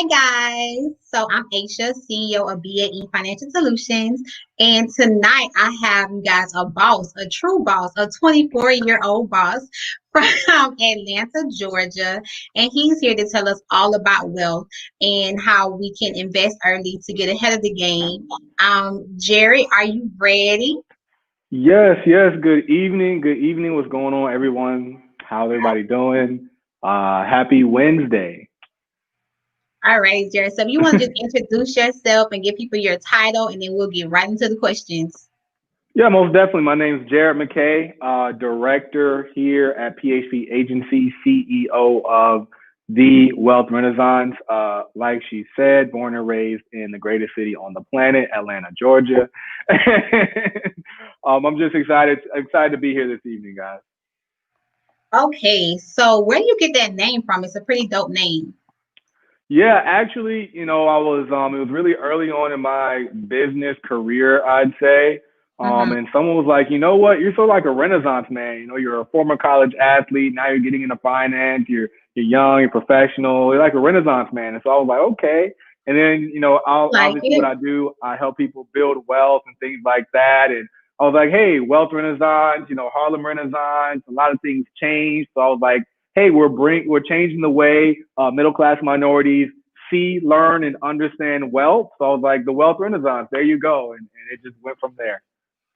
Hi guys. So I'm Aisha, CEO of BAE Financial Solutions, and tonight I have you guys a boss, a true boss, a 24-year-old boss from Atlanta, Georgia, and he's here to tell us all about wealth and how we can invest early to get ahead of the game. Jerry, are you ready? Yes, yes. Good evening. Good evening. What's going on, everyone? How's everybody doing? Happy Wednesday. All right, Jerry. So if you want to just introduce yourself and give people your title, and then we'll get right into the questions. Yeah, most definitely. My name is Jared McKay, director here at PHP Agency, CEO of the Wealth Renaissance. Like she said, born and raised in the greatest city on the planet, Atlanta, Georgia. I'm just excited to be here this evening, guys. Okay, so where do you get that name from? It's a pretty dope name. Yeah, actually, I was it was really early on in my business career, I'd say. Hmm. And someone was like, you know what, you're sort of like a renaissance man. You're a former college athlete, now you're getting into finance, you're young, you're professional, you're like a renaissance man. And so I was like, okay. And then, I'll Like obviously what it. I do, I help people build wealth and things like that. And I was like, hey, wealth renaissance, Harlem renaissance, a lot of things changed. So I was like, hey, we're changing the way middle class minorities see, learn, and understand wealth. So I was like, the wealth renaissance. There you go, and it just went from there.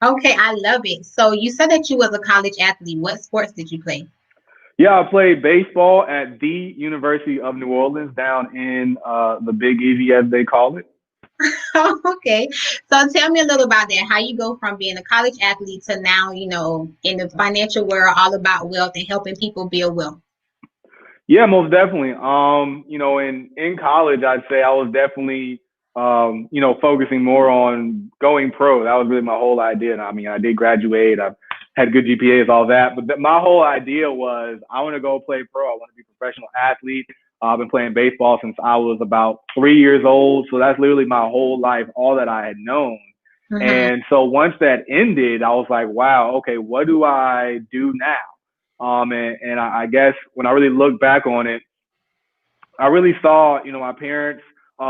Okay, I love it. So you said that you was a college athlete. What sports did you play? Yeah, I played baseball at the University of New Orleans down in the Big Easy, as they call it. Okay, so tell me a little about that. How you go from being a college athlete to now, in the financial world, all about wealth and helping people build wealth. Yeah, most definitely. In college, I'd say I was definitely, focusing more on going pro. That was really my whole idea. And I mean, I did graduate. I had good GPAs, all that. But my whole idea was I want to go play pro. I want to be a professional athlete. I've been playing baseball since I was about 3 years old. So that's literally my whole life, all that I had known. Hmm. And so once that ended, I was like, wow, okay, what do I do now? And I guess when I really look back on it, I really saw, my parents,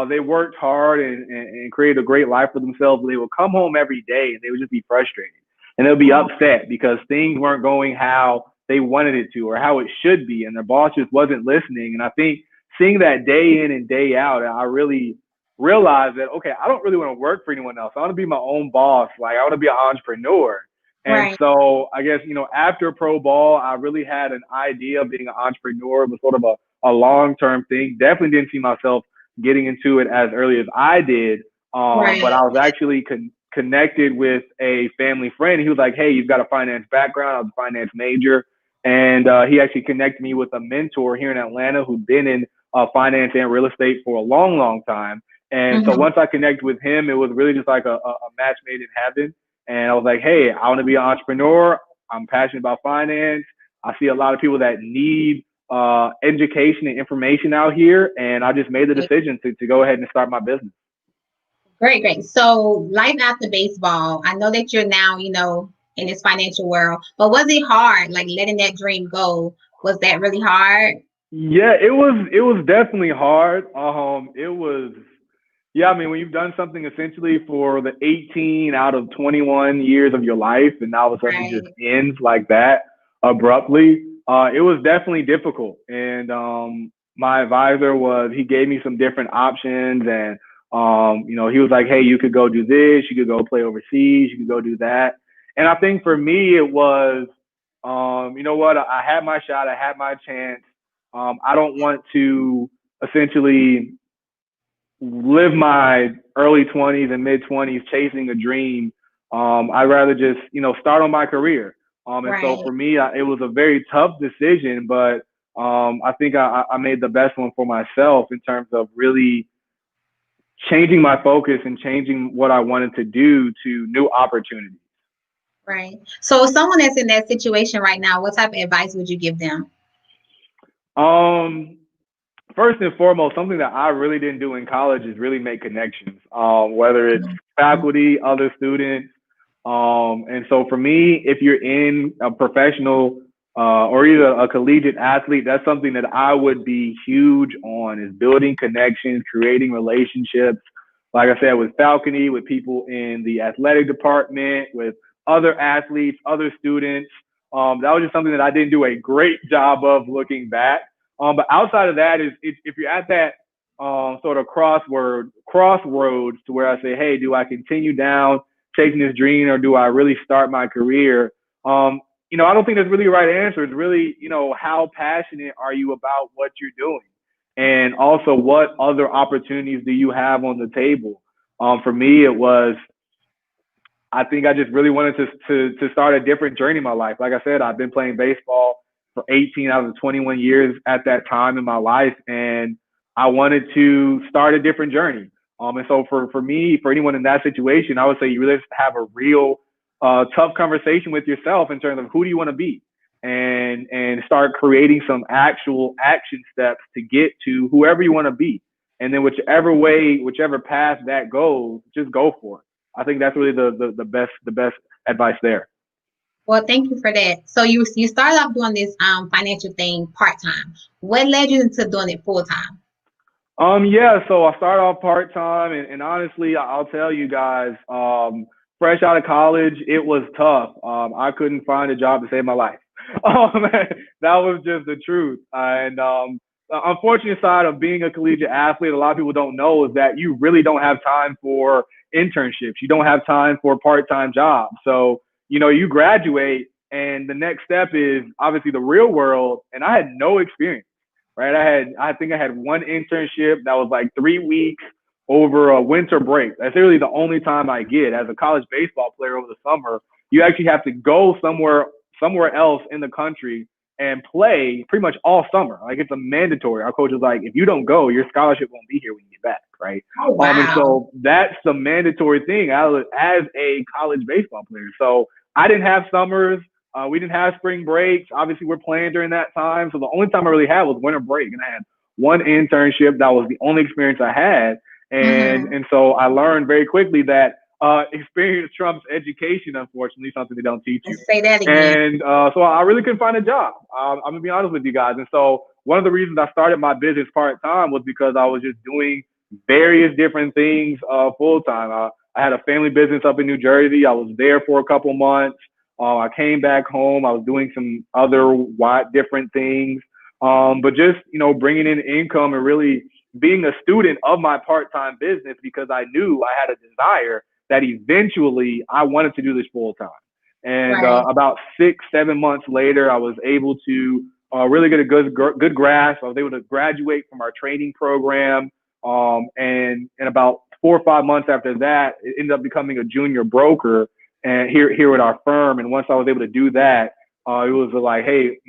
they worked hard and created a great life for themselves. But they would come home every day and they would just be frustrated and they'll be upset because things weren't going how they wanted it to or how it should be. And their boss just wasn't listening. And I think seeing that day in and day out, I really realized that, okay, I don't really want to work for anyone else. I want to be my own boss. Like I want to be an entrepreneur. And Right. so I guess, after pro ball, I really had an idea of being an entrepreneur. It was sort of a long term thing. Definitely didn't see myself getting into it as early as I did. Right. But I was actually connected with a family friend. He was like, hey, you've got a finance background. I was a finance major. And he actually connected me with a mentor here in Atlanta who'd been in finance and real estate for a long, long time. And so Hmm. once I connected with him, it was really just like a match made in heaven. And I was like, hey, I want to be an entrepreneur. I'm passionate about finance. I see a lot of people that need education and information out here. And I just made the decision to go ahead and start my business. Great, great. So life after baseball, I know that you're now, in this financial world, but was it hard, like letting that dream go? Was that really hard? Yeah, it was definitely hard. It was yeah, I mean when you've done something essentially for the 18 out of 21 years of your life and now all of a sudden it just Right. ends like that abruptly, it was definitely difficult. And my advisor he gave me some different options and he was like, hey, you could go do this, you could go play overseas, you could go do that. And I think for me it was you know what, I had my shot, I had my chance. I don't want to essentially live my early 20s and mid 20s chasing a dream. I'd rather just, start on my career. And so Right. for me, it was a very tough decision, but I think I made the best one for myself in terms of really changing my focus and changing what I wanted to do to new opportunities. Right. So someone that's in that situation right now, what type of advice would you give them? Um, First and foremost, something that I really didn't do in college is really make connections, whether it's faculty, other students. And so for me, if you're in a professional or either a collegiate athlete, that's something that I would be huge on is building connections, creating relationships. Like I said, with Falcony, with people in the athletic department, with other athletes, other students. That was just something that I didn't do a great job of looking back. But outside of that, is if you're at that sort of crossroads to where I say, hey, do I continue down chasing this dream or do I really start my career? I don't think there's really a right answer. It's really, how passionate are you about what you're doing? And also, what other opportunities do you have on the table? For me, it was, I think I just really wanted to start a different journey in my life. Like I said, I've been playing baseball for 18 out of the 21 years at that time in my life, and I wanted to start a different journey. And so for me, for anyone in that situation, I would say you really have to have a real tough conversation with yourself in terms of who do you want to be, and start creating some actual action steps to get to whoever you want to be. And then whichever path that goes, just go for it. I think that's really the best advice there. Well, thank you for that. So you started off doing this financial thing part time. What led you into doing it full time? Yeah, so I started off part time, and honestly, I'll tell you guys, fresh out of college, it was tough. I couldn't find a job to save my life. Um, that was just the truth. And the unfortunate side of being a collegiate athlete, a lot of people don't know, is that you really don't have time for internships. You don't have time for part-time jobs. So, you graduate, and the next step is obviously the real world. And I had no experience, right? I think I had one internship that was like 3 weeks over a winter break. That's really the only time I get as a college baseball player over the summer. You actually have to go somewhere else in the country and play pretty much all summer. Like, it's a mandatory. Our coach is like, if you don't go, your scholarship won't be here when you get back, right? Oh, wow. And so that's the mandatory thing as a college baseball player. So I didn't have summers. We didn't have spring breaks. Obviously, we're playing during that time. So the only time I really had was winter break. And I had one internship. That was the only experience I had. And so I learned very quickly that experience trumps education, unfortunately, something they don't teach you. Let's say that again. And so I really couldn't find a job. I'm going to be honest with you guys. And so one of the reasons I started my business part-time was because I was just doing various different things full-time. I had a family business up in New Jersey. I was there for a couple months. I came back home. I was doing some other different things. But just, bringing in income and really being a student of my part-time business, because I knew I had a desire that eventually I wanted to do this full time. And Right. About 6-7 months later, I was able to really get a good grasp. I was able to graduate from our training program. And about 4 or 5 months after that, it ended up becoming a junior broker and here at our firm. And once I was able to do that, it was like, hey,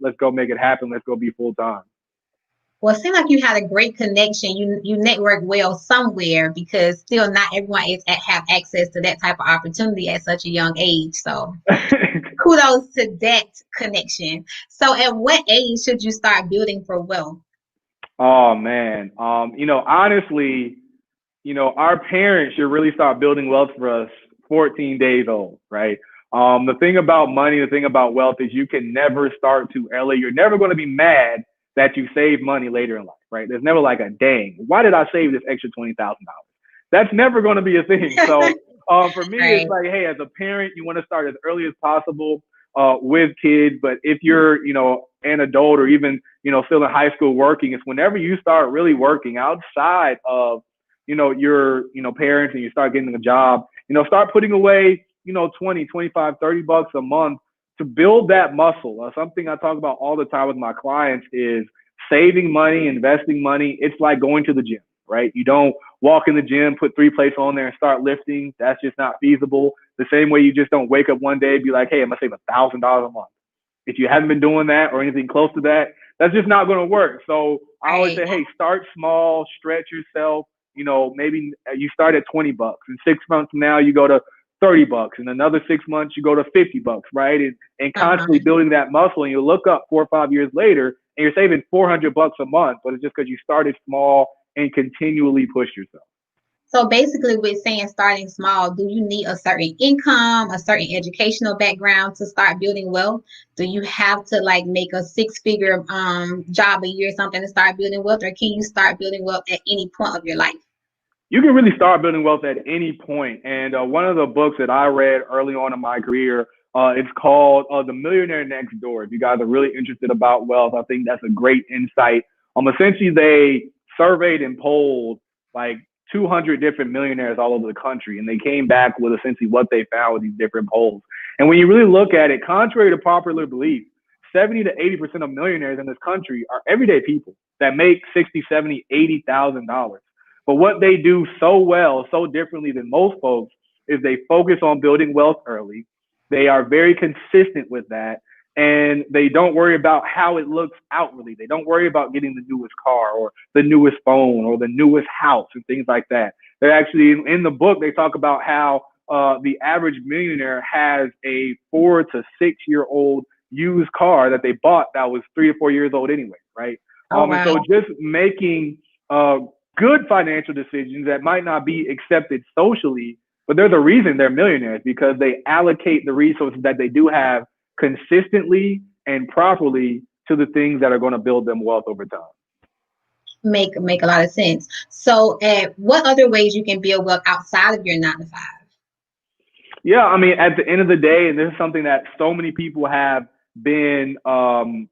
let's go make it happen. Let's go be full time. Well, it seemed like you had a great connection. You network well somewhere, because still not everyone have access to that type of opportunity at such a young age. So kudos to that connection. So at what age should you start building for wealth? Oh man. Honestly, our parents should really start building wealth for us 14 days old, right? The thing about money, the thing about wealth is you can never start too early. You're never going to be mad that you save money later in life, right? There's never like a dang, why did I save this extra $20,000? That's never going to be a thing. So for me, Right. it's like, hey, as a parent, you want to start as early as possible with kids. But if you're, an adult or even, still in high school working, it's whenever you start really working outside of, your, parents, and you start getting a job, start putting away, 20, 25, $30 a month to build that muscle. Something I talk about all the time with my clients is saving money, investing money. It's like going to the gym, right? You don't walk in the gym, put 3 plates on there and start lifting. That's just not feasible. The same way you just don't wake up one day and be like, hey, I'm going to save $1,000 a month. If you haven't been doing that or anything close to that, that's just not going to work. So I always say, hey, start small, stretch yourself. Maybe you start at $20. And 6 months from now, you go to $30. In another 6 months, you go to $50, right? And constantly building that muscle. And you look up 4 or 5 years later and you're saving $400 a month, but it's just because you started small and continually pushed yourself. So basically, with saying starting small, do you need a certain income, a certain educational background to start building wealth? Do you have to like make a six-figure job a year or something to start building wealth, or can you start building wealth at any point of your life? You can really start building wealth at any point. And one of the books that I read early on in my career, it's called The Millionaire Next Door. If you guys are really interested about wealth, I think that's a great insight. Essentially, they surveyed and polled like 200 different millionaires all over the country, and they came back with essentially what they found with these different polls. And when you really look at it, contrary to popular belief, 70 to 80% of millionaires in this country are everyday people that make 60, 70, $80,000. But what they do so well, so differently than most folks, is they focus on building wealth early. They are very consistent with that. And they don't worry about how it looks outwardly. They don't worry about getting the newest car or the newest phone or the newest house and things like that. They're actually, in the book, they talk about how the average millionaire has a 4 to 6 year old used car that they bought that was 3 to 4 years old anyway, right? Oh And wow. so just making good financial decisions that might not be accepted socially, but they're the reason they're millionaires because they allocate the resources that they do have consistently and properly to the things that are going to build them wealth over time. Make a lot of sense. So, what other ways you can build wealth outside of your 9 to 5? Yeah, I mean, at the end of the day, and this is something that so many people have been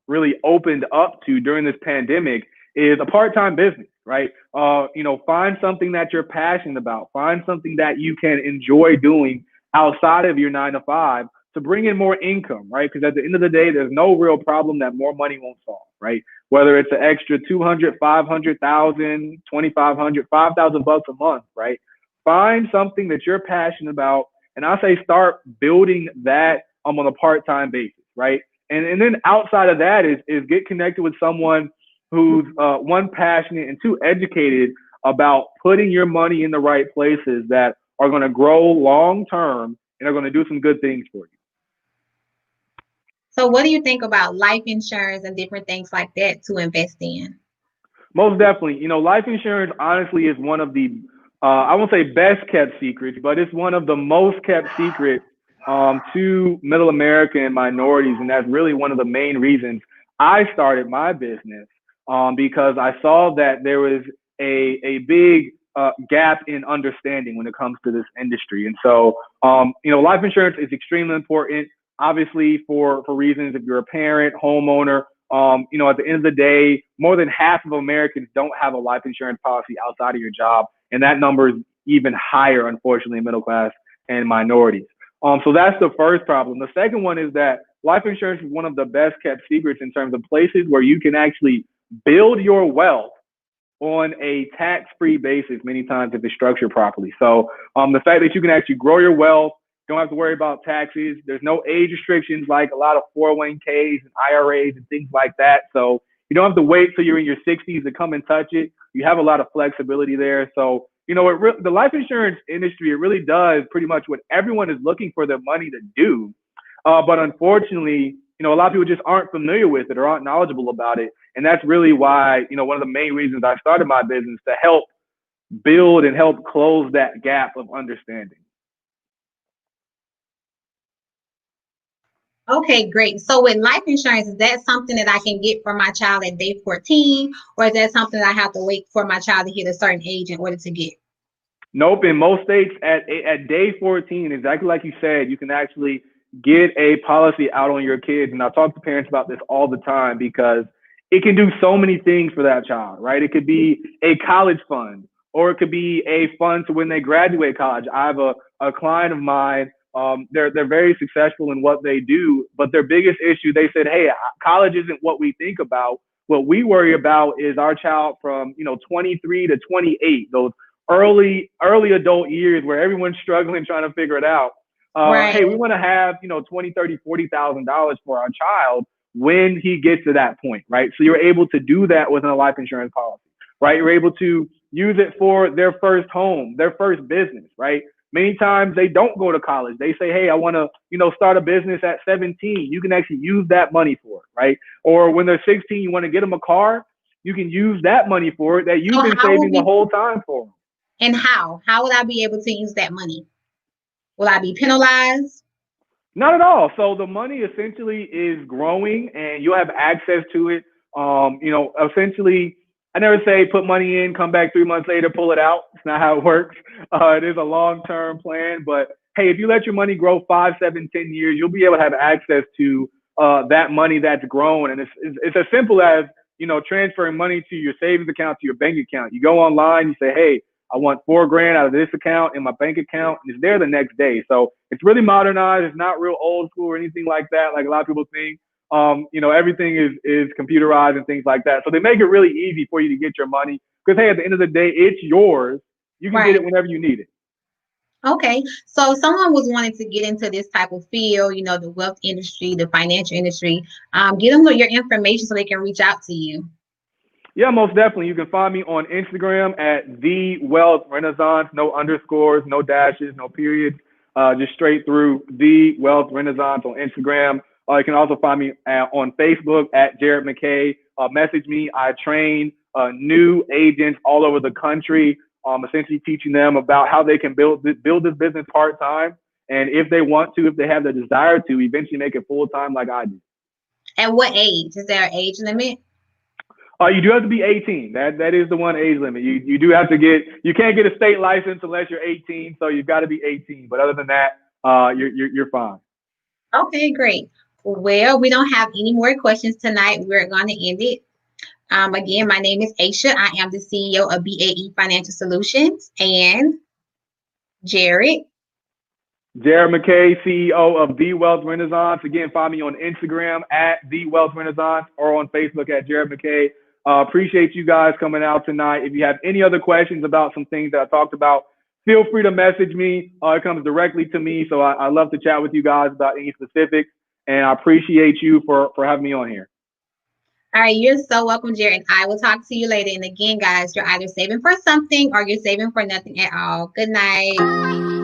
really opened up to during this pandemic, is a part-time business, right? Find something that you're passionate about. Find something that you can enjoy doing outside of your 9 to 5 to bring in more income, right? Because at the end of the day, there's no real problem that more money won't solve, right? Whether it's an extra 200, 500,000, 2,500, 5,000 bucks a month, right? Find something that you're passionate about, and I say start building that on a part-time basis, right? And then outside of that is get connected with someone who's one, passionate, and two, educated about putting your money in the right places that are going to grow long term and are going to do some good things for you. So, what do you think about life insurance and different things like that to invest in? Most definitely. Life insurance honestly is one of the, I won't say best kept secrets, but it's one of the most kept secrets to middle America and minorities. And that's really one of the main reasons I started my business, because I saw that there was a big gap in understanding when it comes to this industry. And so, life insurance is extremely important, obviously, for reasons if you're a parent, homeowner. At the end of the day, more than half of Americans don't have a life insurance policy outside of your job. And that number is even higher, unfortunately, in middle class and minorities. So that's the first problem. The second one is that life insurance is one of the best kept secrets in terms of places where you can actually build your wealth on a tax-free basis many times if it's structured properly. So the fact that you can actually grow your wealth, don't have to worry about taxes. There's no age restrictions like a lot of 401ks and IRAs and things like that. So you don't have to wait till you're in your 60s to come and touch it. You have a lot of flexibility there. So, the life insurance industry, it really does pretty much what everyone is looking for their money to do. But unfortunately, a lot of people just aren't familiar with it or aren't knowledgeable about it. And that's really why, one of the main reasons I started my business, to help build and help close that gap of understanding. Okay, great. So, with life insurance, is that something that I can get for my child at day 14, or is that something that I have to wait for my child to hit a certain age in order to get? Nope. In most states, at day 14, exactly like you said, you can actually get a policy out on your kids. And I talk to parents about this all the time because it can do so many things for that child, right? It could be a college fund, or it could be a fund to when they graduate college. I have a client of mine. They're very successful in what they do, but their biggest issue, they said, hey, college isn't what we think about. What we worry about is our child from 23 to 28, those early adult years where everyone's struggling trying to figure it out. Right. Hey, we want to have 20, 30, $40,000 for our child when he gets to that point, right? So you're able to do that within a life insurance policy, right? You're able to use it for their first home, their first business, right? Many times they don't go to college. They say, hey, I want to, start a business at 17. You can actually use that money for it, right? Or when they're 16, you want to get them a car, you can use that money for it that you've been saving the whole time for them. And how? How would I be able to use that money? Will I be penalized? Not at all. So the money essentially is growing, and you'll have access to it. Essentially, I never say put money in, come back 3 months later, pull it out. It's not how it works. It is a long-term plan, but hey, if you let your money grow 5, 7, 10 years, you'll be able to have access to that money that's grown, and it's as simple as transferring money to your savings account to your bank account. You go online, you say, hey, I want 4 grand out of this account in my bank account, and it's there the next day. So it's really modernized. It's not real old school or anything like that, like a lot of people think. Everything is computerized and things like that. So they make it really easy for you to get your money because hey, at the end of the day, it's yours. You can get Right. it whenever you need it. Okay. So if someone was wanting to get into this type of field, the wealth industry, the financial industry, get them your information so they can reach out to you. Yeah, most definitely. You can find me on Instagram at The Wealth Renaissance. No underscores, no dashes, no periods. Just straight through The Wealth Renaissance on Instagram. You can also find me on Facebook at Jared McKay. Message me. I train new agents all over the country, essentially teaching them about how they can build this business part time. And if they want to, if they have the desire to, eventually make it full time like I do. At what age? Is there an age limit? You do have to be 18. That is the one age limit. You do have to you can't get a state license unless you're 18. So you've got to be 18. But other than that, you're fine. Okay, great. Well, we don't have any more questions tonight. We're going to end it. Again, my name is Aisha. I am the CEO of BAE Financial Solutions. And Jared. Jared McKay, CEO of The Wealth Renaissance. Again, find me on Instagram at The Wealth Renaissance or on Facebook at Jared McKay. Appreciate you guys coming out tonight. If you have any other questions about some things that I talked about, feel free to message me. It comes directly to me. So I love to chat with you guys about any specifics. And I appreciate you for having me on here. All right, you're so welcome, Jared. I will talk to you later. And again, guys, you're either saving for something or you're saving for nothing at all. Good night.